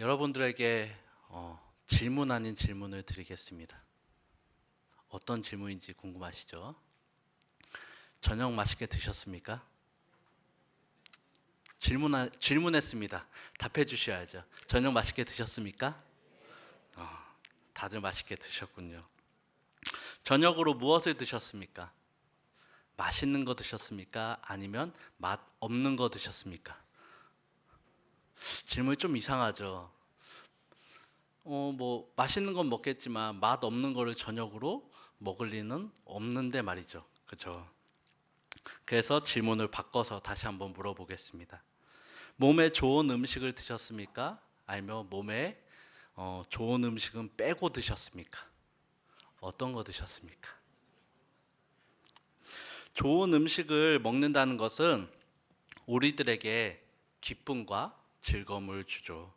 여러분들에게 질문 아닌 질문을 드리겠습니다. 어떤 질문인지 궁금하시죠? 저녁 맛있게 드셨습니까? 질문했습니다. 답해 주셔야죠. 저녁 맛있게 드셨습니까? 다들 맛있게 드셨군요. 저녁으로 무엇을 드셨습니까? 맛있는 거 드셨습니까? 아니면 맛 없는 거 드셨습니까? 질문이 좀 이상하죠. 맛있는 건 먹겠지만 맛 없는 거를 저녁으로 먹을 리는 없는데 말이죠. 그렇죠? 그래서 질문을 바꿔서 다시 한번 물어보겠습니다. 몸에 좋은 음식을 드셨습니까? 아니면 몸에 좋은 음식은 빼고 드셨습니까? 어떤 거 드셨습니까? 좋은 음식을 먹는다는 것은 우리들에게 기쁨과 즐거움을 주죠.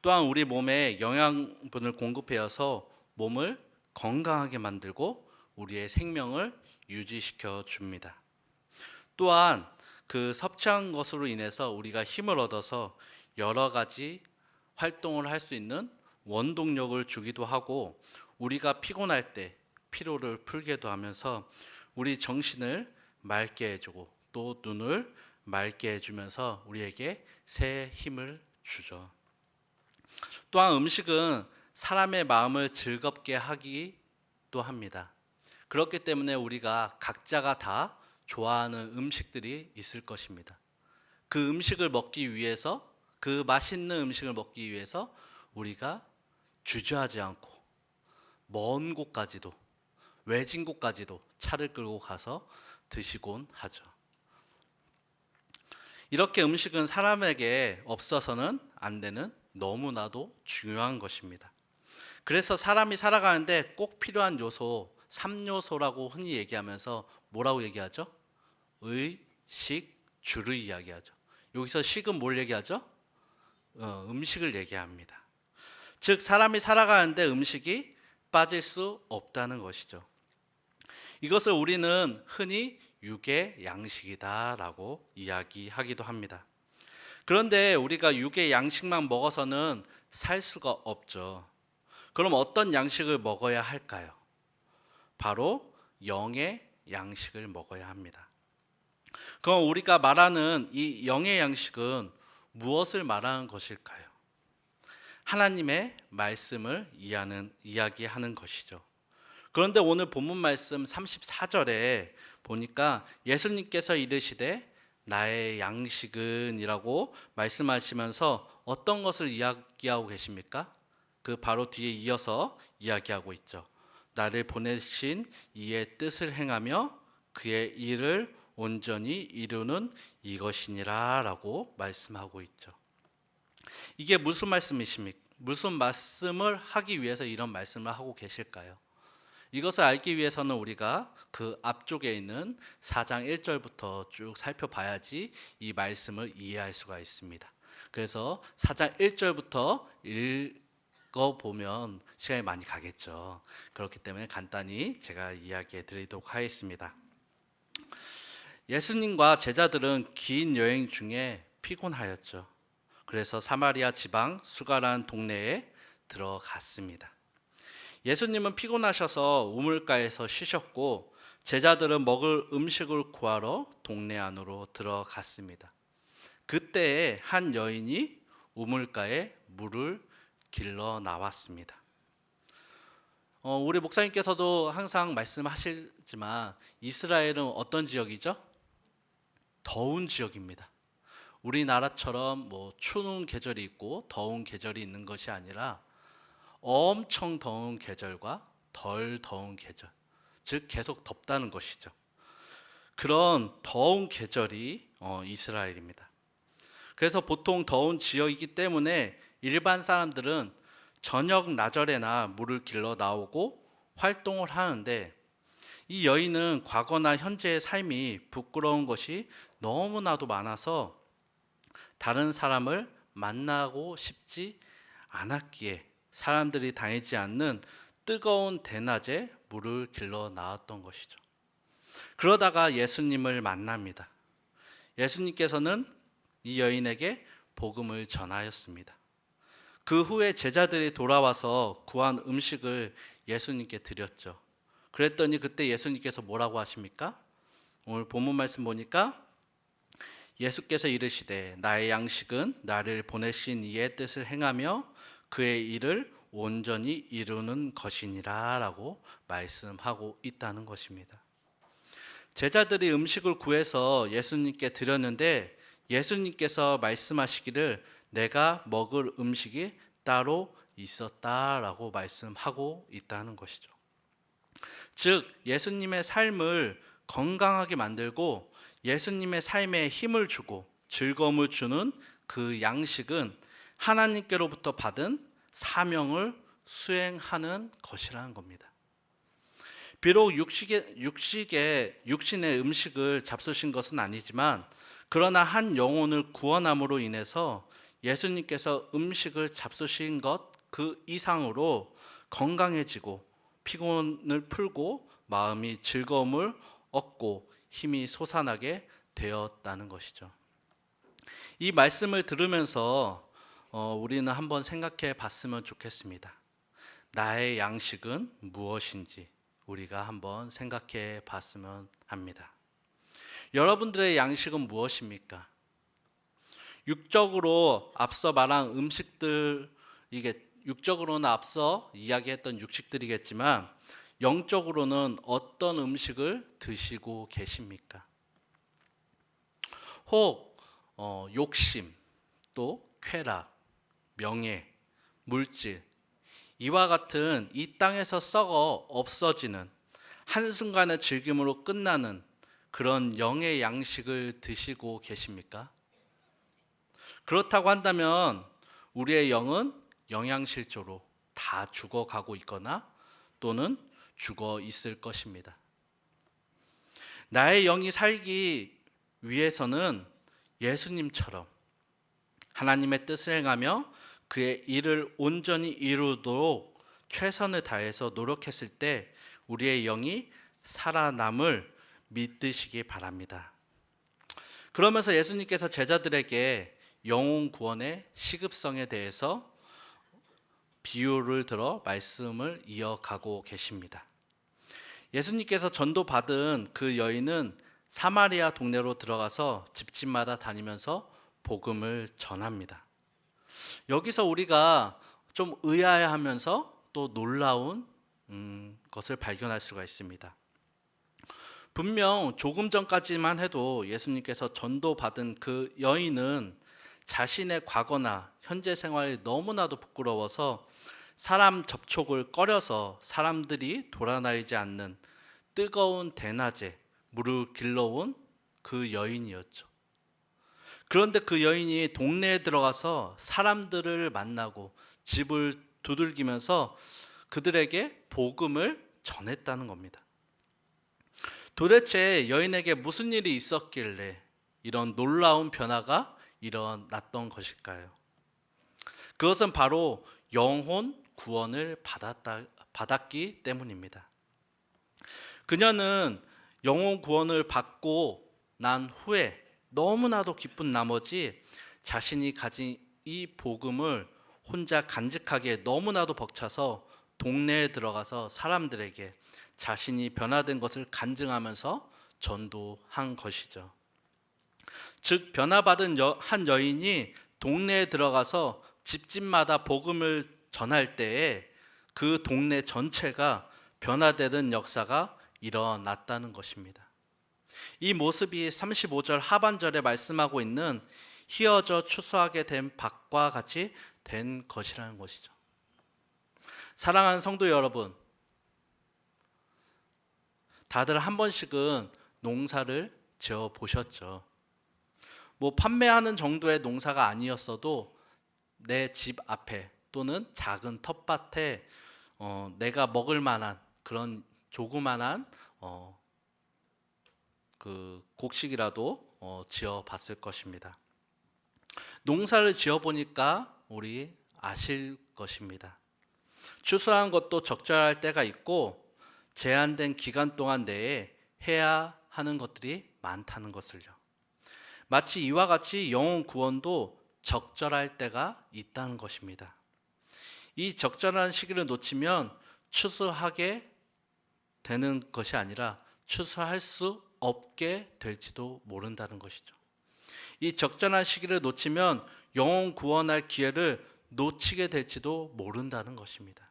또한 우리 몸에 영양분을 공급하여서 몸을 건강하게 만들고 우리의 생명을 유지시켜 줍니다. 또한 그 섭취한 것으로 인해서 우리가 힘을 얻어서 여러 가지 활동을 할 수 있는 원동력을 주기도 하고, 우리가 피곤할 때 피로를 풀게도 하면서 우리 정신을 맑게 해주고 또 눈을 맑게 해주면서 우리에게 새 힘을 주죠. 또한 음식은 사람의 마음을 즐겁게 하기도 합니다. 그렇기 때문에 우리가 각자가 다 좋아하는 음식들이 있을 것입니다. 그 음식을 먹기 위해서, 그 맛있는 음식을 먹기 위해서 우리가 주저하지 않고 먼 곳까지도, 외진 곳까지도 차를 끌고 가서 드시곤 하죠. 이렇게 음식은 사람에게 없어서는 안 되는 너무나도 중요한 것입니다. 그래서 사람이 살아가는데 꼭 필요한 요소, 3요소라고 흔히 얘기하면서 뭐라고 얘기하죠? 의, 식, 주를 이야기하죠. 여기서 식은 뭘 얘기하죠? 음식을 얘기합니다. 즉 사람이 살아가는데 음식이 빠질 수 없다는 것이죠. 이것을 우리는 흔히 육의 양식이다라고 이야기하기도 합니다. 그런데 우리가 육의 양식만 먹어서는 살 수가 없죠. 그럼 어떤 양식을 먹어야 할까요? 바로 영의 양식을 먹어야 합니다. 그럼 우리가 말하는 이 영의 양식은 무엇을 말하는 것일까요? 하나님의 말씀을 이야기하는 것이죠. 그런데 오늘 본문 말씀 34절에 보니까 예수님께서 이르시되 나의 양식은 이라고 말씀하시면서 어떤 것을 이야기하고 계십니까? 그 바로 뒤에 이어서 이야기하고 있죠. 나를 보내신 이의 뜻을 행하며 그의 일을 온전히 이루는 이것이니라 라고 말씀하고 있죠. 이게 무슨 말씀이십니까? 무슨 말씀을 하기 위해서 이런 말씀을 하고 계실까요? 이것을 알기 위해서는 우리가 그 앞쪽에 있는 4장 1절부터 쭉 살펴봐야지 이 말씀을 이해할 수가 있습니다. 그래서 4장 1절부터 읽어보면 시간이 많이 가겠죠. 그렇기 때문에 간단히 제가 이야기해 드리도록 하겠습니다. 예수님과 제자들은 긴 여행 중에 피곤하였죠. 그래서 사마리아 지방 수가라는 동네에 들어갔습니다. 예수님은 피곤하셔서 우물가에서 쉬셨고 제자들은 먹을 음식을 구하러 동네 안으로 들어갔습니다. 그때에 한 여인이 우물가에 물을 길러 나왔습니다. 우리 목사님께서도 항상 말씀하시지만 이스라엘은 어떤 지역이죠? 더운 지역입니다. 우리나라처럼 추운 계절이 있고 더운 계절이 있는 것이 아니라 엄청 더운 계절과 덜 더운 계절, 즉 계속 덥다는 것이죠. 그런 더운 계절이 이스라엘입니다. 그래서 보통 더운 지역이기 때문에 일반 사람들은 저녁 나절에나 물을 길러 나오고 활동을 하는데, 이 여인은 과거나 현재의 삶이 부끄러운 것이 너무나도 많아서 다른 사람을 만나고 싶지 않았기에 사람들이 다니지 않는 뜨거운 대낮에 물을 길러 나왔던 것이죠. 그러다가 예수님을 만납니다. 예수님께서는 이 여인에게 복음을 전하였습니다. 그 후에 제자들이 돌아와서 구한 음식을 예수님께 드렸죠. 그랬더니 그때 예수님께서 뭐라고 하십니까? 오늘 본문 말씀 보니까 예수께서 이르시되 나의 양식은 나를 보내신 이의 뜻을 행하며 그의 일을 온전히 이루는 것이니라 라고 말씀하고 있다는 것입니다. 제자들이 음식을 구해서 예수님께 드렸는데 예수님께서 말씀하시기를 내가 먹을 음식이 따로 있었다라고 말씀하고 있다는 것이죠. 즉 예수님의 삶을 건강하게 만들고 예수님의 삶에 힘을 주고 즐거움을 주는 그 양식은 하나님께로부터 받은 사명을 수행하는 것이라는 겁니다. 비록 육신의 음식을 잡수신 것은 아니지만 그러나 한 영혼을 구원함으로 인해서 예수님께서 음식을 잡수신 것 그 이상으로 건강해지고 피곤을 풀고 마음이 즐거움을 얻고 힘이 솟아나게 되었다는 것이죠. 이 말씀을 들으면서 우리는 한번 생각해 봤으면 좋겠습니다. 나의 양식은 무엇인지 우리가 한번 생각해 봤으면 합니다. 여러분들의 양식은 무엇입니까? 육적으로 앞서 말한 음식들, 이게 육적으로는 앞서 이야기했던 육식들이겠지만 영적으로는 어떤 음식을 드시고 계십니까? 혹 욕심, 또 쾌락, 명예, 물질, 이와 같은 이 땅에서 썩어 없어지는 한순간의 즐김으로 끝나는 그런 영의 양식을 드시고 계십니까? 그렇다고 한다면 우리의 영은 영양실조로 다 죽어가고 있거나 또는 죽어 있을 것입니다. 나의 영이 살기 위해서는 예수님처럼 하나님의 뜻을 행하며 그의 일을 온전히 이루도록 최선을 다해서 노력했을 때 우리의 영이 살아남을 믿으시기 바랍니다. 그러면서 예수님께서 제자들에게 영혼 구원의 시급성에 대해서 비유를 들어 말씀을 이어가고 계십니다. 예수님께서 전도받은 그 여인은 사마리아 동네로 들어가서 집집마다 다니면서 복음을 전합니다. 여기서 우리가 좀 의아해하면서 또 놀라운 것을 발견할 수가 있습니다. 분명 조금 전까지만 해도 예수님께서 전도받은 그 여인은 자신의 과거나 현재 생활이 너무나도 부끄러워서 사람 접촉을 꺼려서 사람들이 돌아다니지 않는 뜨거운 대낮에 물을 길러온 그 여인이었죠. 그런데 그 여인이 동네에 들어가서 사람들을 만나고 집을 두들기면서 그들에게 복음을 전했다는 겁니다. 도대체 여인에게 무슨 일이 있었길래 이런 놀라운 변화가 일어났던 것일까요? 그것은 바로 영혼 구원을 받았기 때문입니다. 그녀는 영혼 구원을 받고 난 후에 너무나도 기쁜 나머지 자신이 가진 이 복음을 혼자 간직하기에 너무나도 벅차서 동네에 들어가서 사람들에게 자신이 변화된 것을 간증하면서 전도한 것이죠. 즉 변화받은 한 여인이 동네에 들어가서 집집마다 복음을 전할 때에 그 동네 전체가 변화되는 역사가 일어났다는 것입니다. 이 모습이 35절 하반절에 말씀하고 있는 휘어져 추수하게 된 밭과 같이 된 것이라는 것이죠. 사랑하는 성도 여러분, 다들 한 번씩은 농사를 지어 보셨죠. 판매하는 정도의 농사가 아니었어도 내 집 앞에 또는 작은 텃밭에 내가 먹을 만한 그런 조그만한 그 곡식이라도 지어 봤을 것입니다. 농사를 지어 보니까 우리 아실 것입니다. 추수한 것도 적절할 때가 있고 제한된 기간 동안 내에 해야 하는 것들이 많다는 것을요. 마치 이와 같이 영혼 구원도 적절할 때가 있다는 것입니다. 이 적절한 시기를 놓치면 추수하게 되는 것이 아니라 추수할 수 없게 될지도 모른다는 것이죠. 이 적절한 시기를 놓치면 영혼 구원할 기회를 놓치게 될지도 모른다는 것입니다.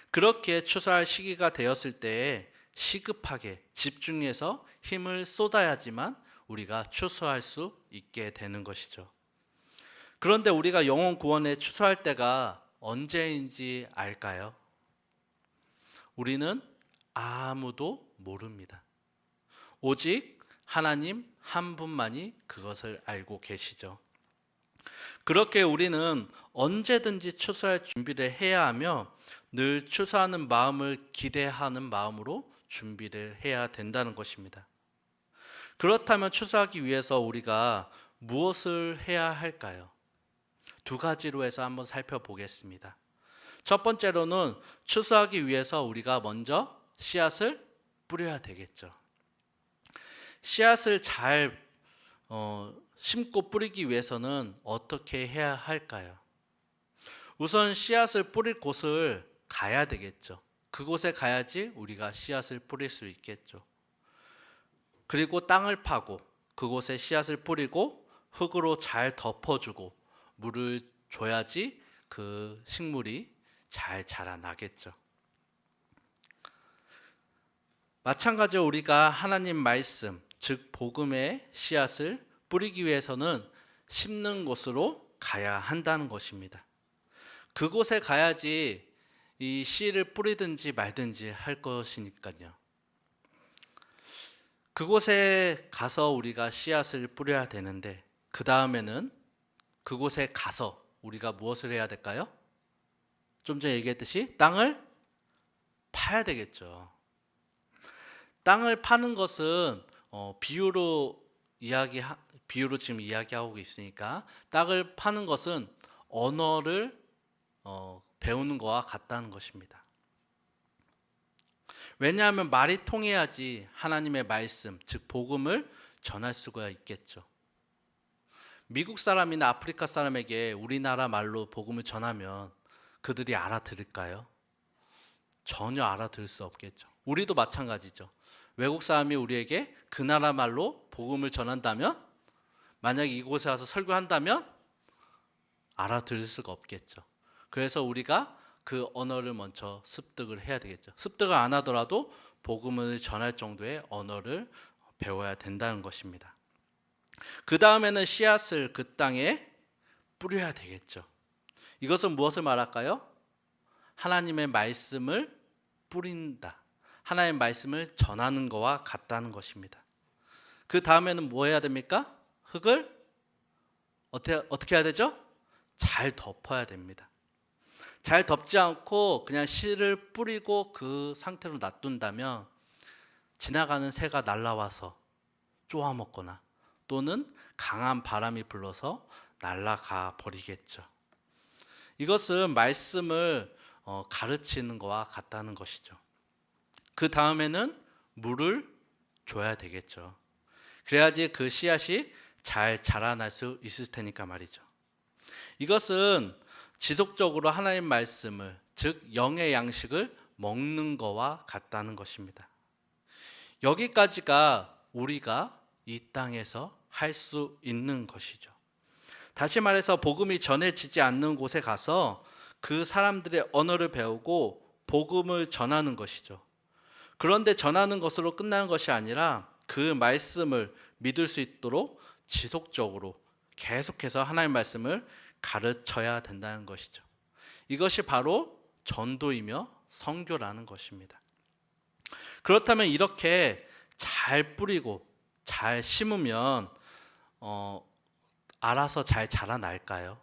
그렇게 추수할 시기가 되었을 때에 시급하게 집중해서 힘을 쏟아야지만 우리가 추수할 수 있게 되는 것이죠. 그런데 우리가 영혼 구원에 추수할 때가 언제인지 알까요? 우리는 아무도 모릅니다. 오직 하나님 한 분만이 그것을 알고 계시죠. 그렇게 우리는 언제든지 추수할 준비를 해야 하며 늘 추수하는 마음을 기대하는 마음으로 준비를 해야 된다는 것입니다. 그렇다면 추수하기 위해서 우리가 무엇을 해야 할까요? 두 가지로 해서 한번 살펴보겠습니다. 첫 번째로는 추수하기 위해서 우리가 먼저 씨앗을 뿌려야 되겠죠. 씨앗을 잘 심고 뿌리기 위해서는 어떻게 해야 할까요? 우선 씨앗을 뿌릴 곳을 가야 되겠죠. 그곳에 가야지 우리가 씨앗을 뿌릴 수 있겠죠. 그리고 땅을 파고 그곳에 씨앗을 뿌리고 흙으로 잘 덮어주고 물을 줘야지 그 식물이 잘 자라나겠죠. 마찬가지로 우리가 하나님 말씀, 즉 복음의 씨앗을 뿌리기 위해서는 심는 곳으로 가야 한다는 것입니다. 그곳에 가야지 이 씨를 뿌리든지 말든지 할 것이니까요. 그곳에 가서 우리가 씨앗을 뿌려야 되는데 그 다음에는 그곳에 가서 우리가 무엇을 해야 될까요? 좀 전에 얘기했듯이 땅을 파야 되겠죠. 땅을 파는 것은 비유로 지금 이야기하고 있으니까 땅을 파는 것은 언어를 배우는 것과 같다는 것입니다. 왜냐하면 말이 통해야지 하나님의 말씀, 즉 복음을 전할 수가 있겠죠. 미국 사람이나 아프리카 사람에게 우리나라 말로 복음을 전하면 그들이 알아들을까요? 전혀 알아들을 수 없겠죠. 우리도 마찬가지죠. 외국 사람이 우리에게 그 나라 말로 복음을 전한다면, 만약에 이곳에 와서 설교한다면 알아들을 수가 없겠죠. 그래서 우리가 그 언어를 먼저 습득을 해야 되겠죠. 습득을 안 하더라도 복음을 전할 정도의 언어를 배워야 된다는 것입니다. 그 다음에는 씨앗을 그 땅에 뿌려야 되겠죠. 이것은 무엇을 말할까요? 하나님의 말씀을 뿌린다. 하나님의 말씀을 전하는 것과 같다는 것입니다. 그 다음에는 뭐 해야 됩니까? 흙을 어떻게 해야 되죠? 잘 덮어야 됩니다. 잘 덮지 않고 그냥 씨를 뿌리고 그 상태로 놔둔다면 지나가는 새가 날아와서 쪼아먹거나 또는 강한 바람이 불러서 날아가 버리겠죠. 이것은 말씀을 가르치는 것과 같다는 것이죠. 그 다음에는 물을 줘야 되겠죠. 그래야지 그 씨앗이 잘 자라날 수 있을 테니까 말이죠. 이것은 지속적으로 하나님 말씀을, 즉 영의 양식을 먹는 것과 같다는 것입니다. 여기까지가 우리가 이 땅에서 할 수 있는 것이죠. 다시 말해서 복음이 전해지지 않는 곳에 가서 그 사람들의 언어를 배우고 복음을 전하는 것이죠. 그런데 전하는 것으로 끝나는 것이 아니라 그 말씀을 믿을 수 있도록 지속적으로 계속해서 하나님의 말씀을 가르쳐야 된다는 것이죠. 이것이 바로 전도이며 선교라는 것입니다. 그렇다면 이렇게 잘 뿌리고 잘 심으면 알아서 잘 자라날까요?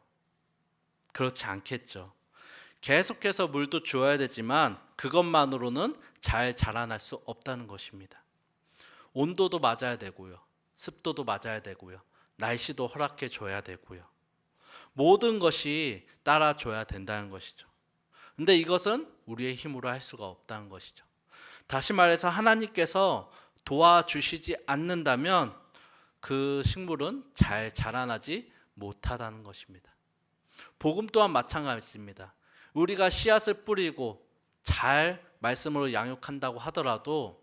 그렇지 않겠죠. 계속해서 물도 주어야 되지만 그것만으로는 잘 자라날 수 없다는 것입니다. 온도도 맞아야 되고요. 습도도 맞아야 되고요. 날씨도 허락해 줘야 되고요. 모든 것이 따라줘야 된다는 것이죠. 근데 이것은 우리의 힘으로 할 수가 없다는 것이죠. 다시 말해서 하나님께서 도와주시지 않는다면 그 식물은 잘 자라나지 못하다는 것입니다. 복음 또한 마찬가지입니다. 우리가 씨앗을 뿌리고 잘 말씀으로 양육한다고 하더라도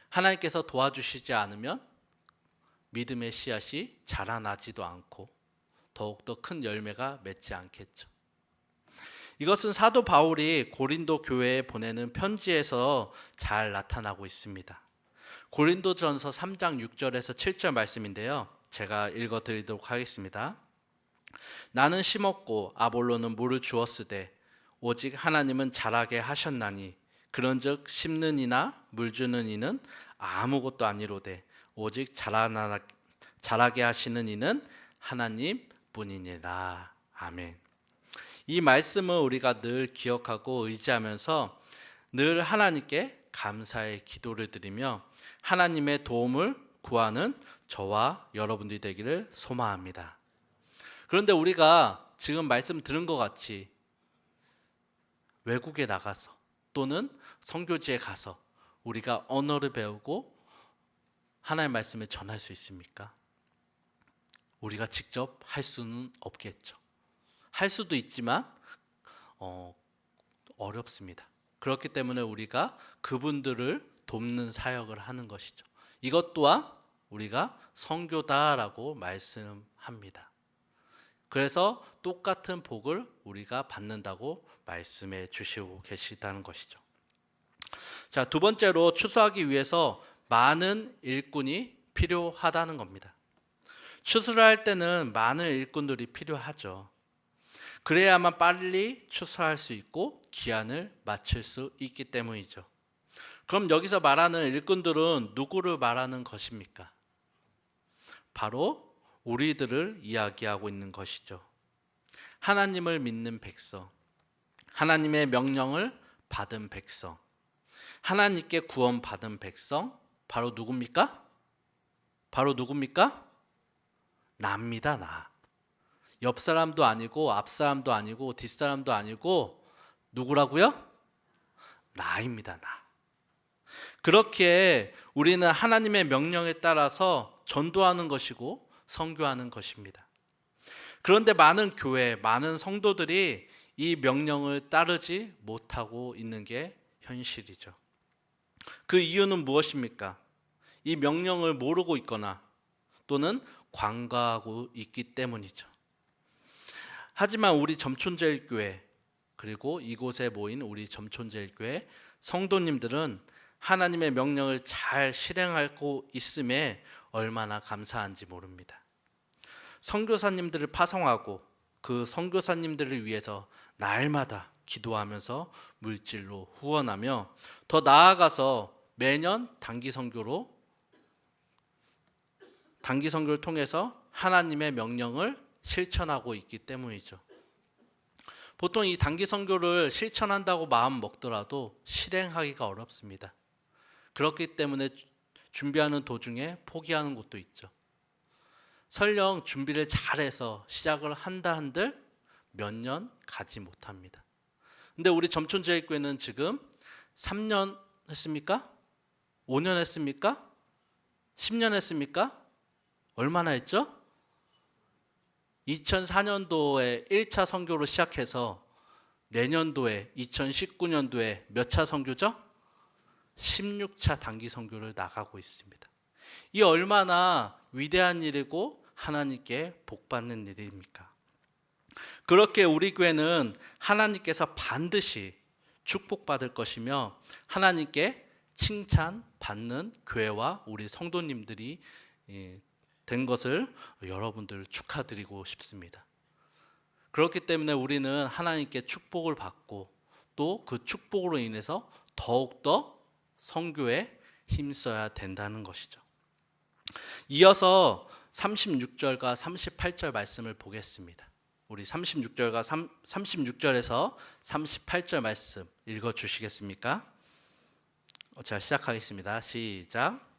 하나님께서 도와주시지 않으면 믿음의 씨앗이 자라나지도 않고 더욱더 큰 열매가 맺지 않겠죠. 이것은 사도 바울이 고린도 교회에 보내는 편지에서 잘 나타나고 있습니다. 고린도전서 3장 6절에서 7절 말씀인데요. 제가 읽어드리도록 하겠습니다. 나는 심었고 아볼로는 물을 주었으되 오직 하나님은 자라게 하셨나니 그런즉 심는 이나 물 주는 이는 아무것도 아니로되 오직 자라게 하시는 이는 하나님 뿐이니라. 아멘. 이 말씀을 우리가 늘 기억하고 의지하면서 늘 하나님께 감사의 기도를 드리며 하나님의 도움을 구하는 저와 여러분들이 되기를 소망합니다. 그런데 우리가 지금 말씀 들은 것 같이 외국에 나가서 또는 선교지에 가서 우리가 언어를 배우고 하나님의 말씀을 전할 수 있습니까? 우리가 직접 할 수는 없겠죠. 할 수도 있지만 어렵습니다. 그렇기 때문에 우리가 그분들을 돕는 사역을 하는 것이죠. 이것 또한 우리가 선교다라고 말씀합니다. 그래서 똑같은 복을 우리가 받는다고 말씀해 주시고 계시다는 것이죠. 자, 두 번째로 추수하기 위해서 많은 일꾼이 필요하다는 겁니다. 추수를 할 때는 많은 일꾼들이 필요하죠. 그래야만 빨리 추수할 수 있고 기한을 맞출 수 있기 때문이죠. 그럼 여기서 말하는 일꾼들은 누구를 말하는 것입니까? 바로 우리들을 이야기하고 있는 것이죠. 하나님을 믿는 백성, 하나님의 명령을 받은 백성, 하나님께 구원받은 백성, 바로 누굽니까? 바로 누굽니까? 나입니다, 나. 옆 사람도 아니고 앞 사람도 아니고 뒷 사람도 아니고 누구라고요? 나입니다, 나. 그렇게 우리는 하나님의 명령에 따라서 전도하는 것이고 선교하는 것입니다. 그런데 많은 교회, 많은 성도들이 이 명령을 따르지 못하고 있는 게 현실이죠. 그 이유는 무엇입니까? 이 명령을 모르고 있거나 또는 관과하고 있기 때문이죠. 하지만 우리 점촌제일교회 그리고 이곳에 모인 우리 점촌제일교회 성도님들은 하나님의 명령을 잘 실행하고 있음에 얼마나 감사한지 모릅니다. 선교사님들을 파송하고 그 선교사님들을 위해서 날마다 기도하면서 물질로 후원하며 더 나아가서 매년 단기 선교를 통해서 하나님의 명령을 실천하고 있기 때문이죠. 보통 이 단기 선교를 실천한다고 마음 먹더라도 실행하기가 어렵습니다. 그렇기 때문에 준비하는 도중에 포기하는 곳도 있죠. 설령 준비를 잘해서 시작을 한다 한들 몇 년 가지 못합니다. 근데 우리 점촌제일교회는 지금 3년 했습니까? 5년 했습니까? 10년 했습니까? 얼마나 했죠? 2004년도에 1차 선교로 시작해서 내년도에 2019년도에 몇 차 선교죠? 16차 단기 선교를 나가고 있습니다. 이 얼마나 위대한 일이고 하나님께 복받는 일입니까? 그렇게 우리 교회는 하나님께서 반드시 축복받을 것이며 하나님께 칭찬받는 교회와 우리 성도님들이 된 것을 여러분들 축하드리고 싶습니다. 그렇기 때문에 우리는 하나님께 축복을 받고 또 그 축복으로 인해서 더욱더 선교에 힘써야 된다는 것이죠. 이어서 36절과 38절 말씀을 보겠습니다. 우리 36절에서 38절 말씀 읽어주시겠습니까? 자, 시작하겠습니다. 시작.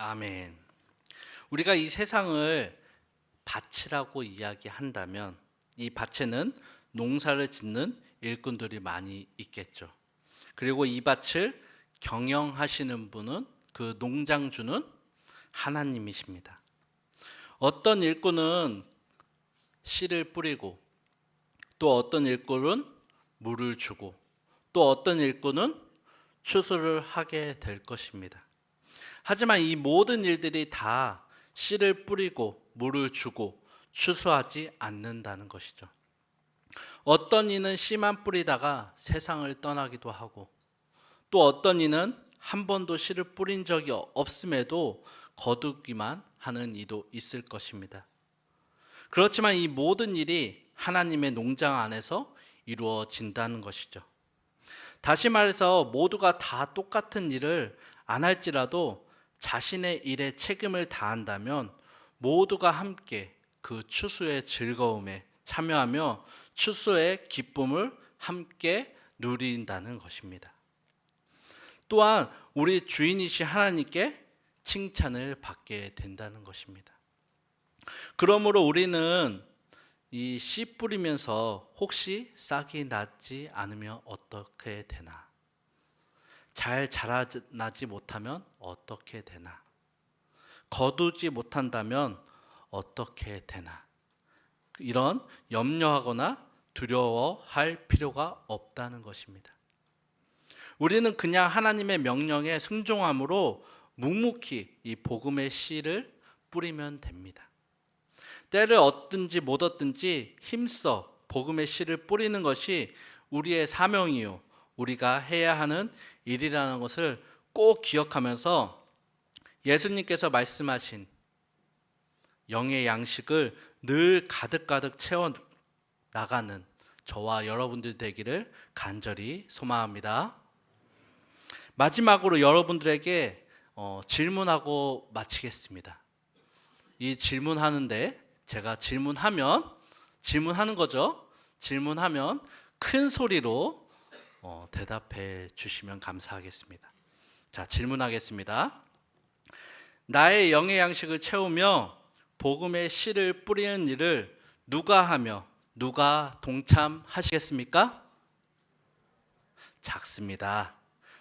아멘. 우리가 이 세상을 밭이라고 이야기한다면 이 밭에는 농사를 짓는 일꾼들이 많이 있겠죠. 그리고 이 밭을 경영하시는 분은 그 농장주는 하나님이십니다. 어떤 일꾼은 씨를 뿌리고 또 어떤 일꾼은 물을 주고 또 어떤 일꾼은 추수를 하게 될 것입니다. 하지만 이 모든 일들이 다 씨를 뿌리고 물을 주고 추수하지 않는다는 것이죠. 어떤 이는 씨만 뿌리다가 세상을 떠나기도 하고 또 어떤 이는 한 번도 씨를 뿌린 적이 없음에도 거두기만 하는 이도 있을 것입니다. 그렇지만 이 모든 일이 하나님의 농장 안에서 이루어진다는 것이죠. 다시 말해서 모두가 다 똑같은 일을 안 할지라도 자신의 일에 책임을 다한다면 모두가 함께 그 추수의 즐거움에 참여하며 추수의 기쁨을 함께 누린다는 것입니다. 또한 우리 주인이신 하나님께 칭찬을 받게 된다는 것입니다. 그러므로 우리는 이 씨 뿌리면서 혹시 싹이 나지 않으면 어떻게 되나? 잘 자라나지 못하면 어떻게 되나? 거두지 못한다면 어떻게 되나? 이런 염려하거나 두려워할 필요가 없다는 것입니다. 우리는 그냥 하나님의 명령에 순종함으로 묵묵히 이 복음의 씨를 뿌리면 됩니다. 때를 얻든지 못 얻든지 힘써 복음의 씨를 뿌리는 것이 우리의 사명이요 우리가 해야 하는 일이라는 것을 꼭 기억하면서 예수님께서 말씀하신 영의 양식을 늘 가득가득 채워 나가는 저와 여러분들 되기를 간절히 소망합니다. 마지막으로 여러분들에게 질문하고 마치겠습니다. 이 질문하는데 제가 질문하는 거죠. 질문하면 큰 소리로 대답해 주시면 감사하겠습니다. 자, 질문하겠습니다. 나의 영의 양식을 채우며 복음의 씨를 뿌리는 일을 누가 하며 누가 동참하시겠습니까? 작습니다.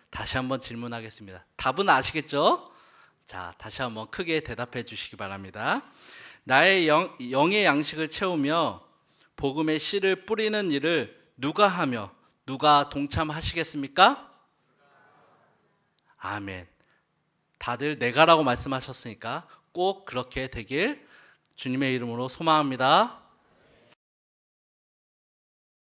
다시 한번 질문하겠습니다. 답은 아시겠죠? 자, 다시 한번 크게 대답해 주시기 바랍니다. 나의 영의 양식을 채우며 복음의 씨를 뿌리는 일을 누가 하며 누가 동참하시겠습니까? 아멘. 다들 내가라고 말씀하셨으니까 꼭 그렇게 되길 주님의 이름으로 소망합니다.